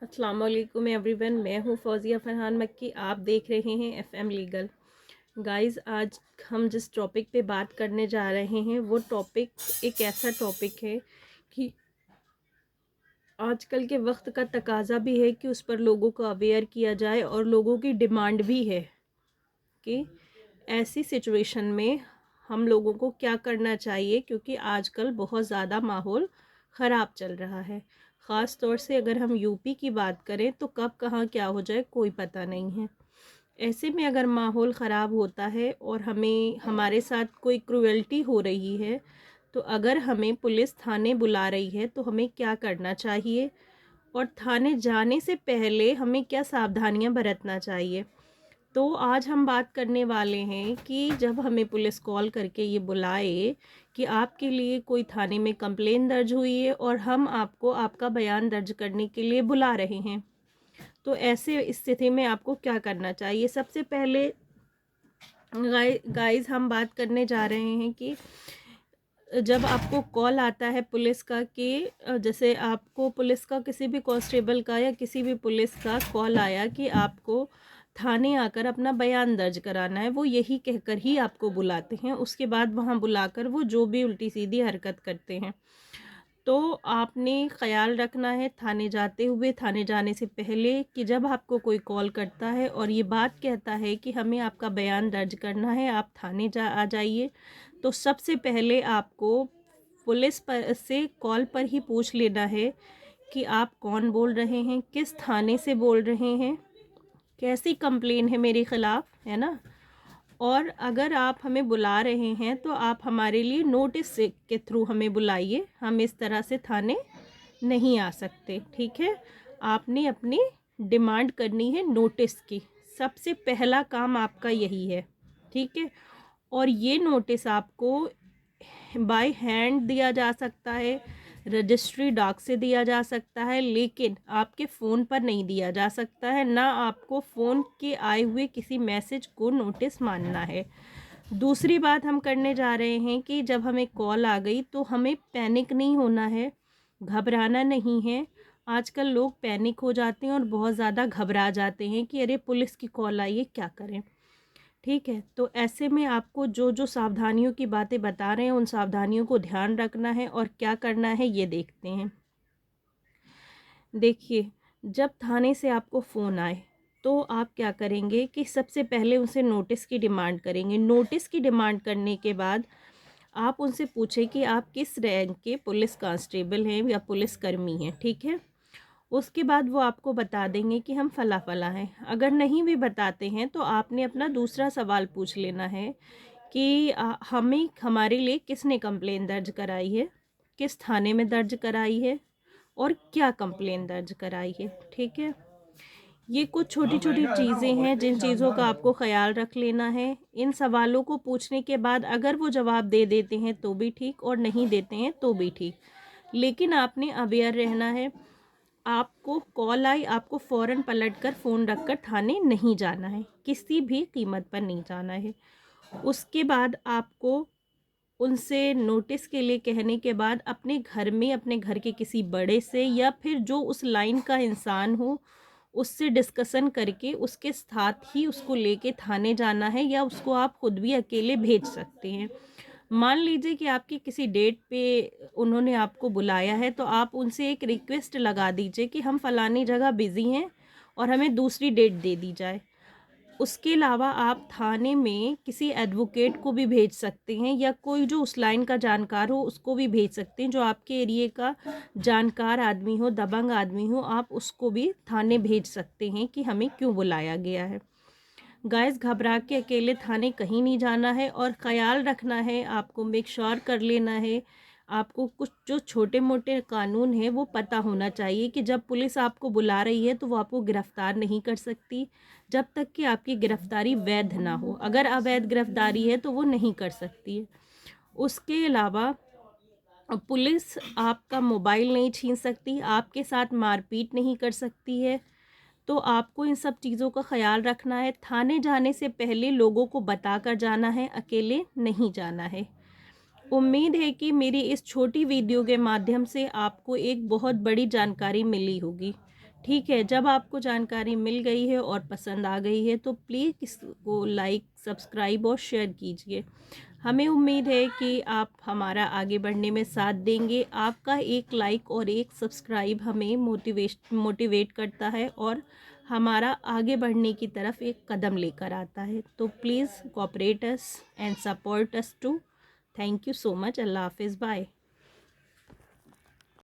अस्सलाम वालेकुम एवरीवन। मैं हूँ फौजिया फरहान मक्की। आप देख रहे हैं एफएम लीगल। गाइस, आज हम जिस टॉपिक पे बात करने जा रहे हैं वो टॉपिक एक ऐसा टॉपिक है कि आजकल के वक्त का तकाजा भी है कि उस पर लोगों को अवेयर किया जाए और लोगों की डिमांड भी है कि ऐसी सिचुएशन में हम लोगों को क्या करना चाहिए, क्योंकि आजकल बहुत ज़्यादा माहौल ख़राब चल रहा है। ख़ास तौर से अगर हम यूपी की बात करें तो कब कहाँ क्या हो जाए कोई पता नहीं है। ऐसे में अगर माहौल ख़राब होता है और हमें हमारे साथ कोई क्रुएल्टी हो रही है, तो अगर हमें पुलिस थाने बुला रही है तो हमें क्या करना चाहिए और थाने जाने से पहले हमें क्या सावधानियां बरतना चाहिए। तो आज हम बात करने वाले हैं कि जब हमें पुलिस कॉल करके ये बुलाए कि आपके लिए कोई थाने में कंप्लेन दर्ज हुई है और हम आपको आपका बयान दर्ज करने के लिए बुला रहे हैं, तो ऐसे स्थिति में आपको क्या करना चाहिए। सबसे पहले गाइस हम बात करने जा रहे हैं कि जब आपको कॉल आता है पुलिस का कि जैसे आपको पुलिस का किसी भी कांस्टेबल का या किसी भी पुलिस का कॉल आया कि आपको थाने आकर अपना बयान दर्ज कराना है, वो यही कहकर ही आपको बुलाते हैं। उसके बाद वहाँ बुलाकर वो जो भी उल्टी सीधी हरकत करते हैं, तो आपने ख्याल रखना है थाने जाते हुए, थाने जाने से पहले, कि जब आपको कोई कॉल करता है और ये बात कहता है कि हमें आपका बयान दर्ज करना है, आप थाने आ जाइए, तो सबसे पहले आपको पुलिस पर से कॉल पर ही पूछ लेना है कि आप कौन बोल रहे हैं, किस थाने से बोल रहे हैं, कैसी कंप्लेन है मेरे ख़िलाफ़, है ना। और अगर आप हमें बुला रहे हैं तो आप हमारे लिए नोटिस से के थ्रू हमें बुलाइए। हम इस तरह से थाने नहीं आ सकते, ठीक है। आपने अपनी डिमांड करनी है नोटिस की। सबसे पहला काम आपका यही है, ठीक है। और ये नोटिस आपको बाय हैंड दिया जा सकता है, रजिस्ट्री डाक से दिया जा सकता है, लेकिन आपके फ़ोन पर नहीं दिया जा सकता है। ना आपको फ़ोन के आए हुए किसी मैसेज को नोटिस मानना है। दूसरी बात हम करने जा रहे हैं कि जब हमें कॉल आ गई तो हमें पैनिक नहीं होना है, घबराना नहीं है। आजकल लोग पैनिक हो जाते हैं और बहुत ज़्यादा घबरा जाते हैं कि अरे पुलिस की कॉल आई है, क्या करें। ठीक है, तो ऐसे में आपको जो जो सावधानियों की बातें बता रहे हैं उन सावधानियों को ध्यान रखना है और क्या करना है ये देखते हैं। देखिए, जब थाने से आपको फ़ोन आए तो आप क्या करेंगे कि सबसे पहले उनसे नोटिस की डिमांड करेंगे। नोटिस की डिमांड करने के बाद आप उनसे पूछें कि आप किस रैंक के पुलिस कांस्टेबल हैं या पुलिसकर्मी हैं, ठीक है। उसके बाद वो आपको बता देंगे कि हम फला फला हैं। अगर नहीं भी बताते हैं तो आपने अपना दूसरा सवाल पूछ लेना है कि हमें हमारे लिए किसने कंप्लेन दर्ज कराई है, किस थाने में दर्ज कराई है और क्या कंप्लेन दर्ज कराई है, ठीक है। ये कुछ छोटी छोटी चीज़ें हैं जिन चीज़ों का आपको ख्याल रख लेना है। इन सवालों को पूछने के बाद अगर वो जवाब दे देते हैं तो भी ठीक और नहीं देते हैं तो भी ठीक, लेकिन आपने अवेयर रहना है। आपको कॉल आई, आपको फ़ौरन पलटकर फ़ोन रखकर थाने नहीं जाना है, किसी भी कीमत पर नहीं जाना है। उसके बाद आपको उनसे नोटिस के लिए कहने के बाद अपने घर में, अपने घर के किसी बड़े से या फिर जो उस लाइन का इंसान हो उससे डिस्कशन करके उसके साथ ही उसको लेके थाने जाना है, या उसको आप खुद भी अकेले भेज सकते हैं। मान लीजिए कि आपकी किसी डेट पे उन्होंने आपको बुलाया है, तो आप उनसे एक रिक्वेस्ट लगा दीजिए कि हम फलानी जगह बिज़ी हैं और हमें दूसरी डेट दे दी जाए। उसके अलावा आप थाने में किसी एडवोकेट को भी भेज सकते हैं या कोई जो उस लाइन का जानकार हो उसको भी भेज सकते हैं, जो आपके एरिए का जानकार आदमी हो, दबंग आदमी हो, आप उसको भी थाने भेज सकते हैं कि हमें क्यों बुलाया गया है। गाइस, घबरा के अकेले थाने कहीं नहीं जाना है और ख़याल रखना है, आपको मेक श्योर कर लेना है। आपको कुछ जो छोटे मोटे कानून हैं वो पता होना चाहिए कि जब पुलिस आपको बुला रही है तो वो आपको गिरफ़्तार नहीं कर सकती जब तक कि आपकी गिरफ़्तारी वैध ना हो। अगर अवैध गिरफ़्तारी है तो वो नहीं कर सकती है। उसके अलावा पुलिस आपका मोबाइल नहीं छीन सकती, आपके साथ मारपीट नहीं कर सकती है। तो आपको इन सब चीज़ों का ख़याल रखना है। थाने जाने से पहले लोगों को बता कर जाना है, अकेले नहीं जाना है। उम्मीद है कि मेरी इस छोटी वीडियो के माध्यम से आपको एक बहुत बड़ी जानकारी मिली होगी। ठीक है, जब आपको जानकारी मिल गई है और पसंद आ गई है तो प्लीज़ इसको लाइक, सब्सक्राइब और शेयर कीजिए। हमें उम्मीद है कि आप हमारा आगे बढ़ने में साथ देंगे। आपका एक लाइक और एक सब्सक्राइब हमें मोटिवेट करता है और हमारा आगे बढ़ने की तरफ एक कदम लेकर आता है। तो please cooperate us and support us too. Thank you so much. अल्लाह हाफ़िज़। बाय।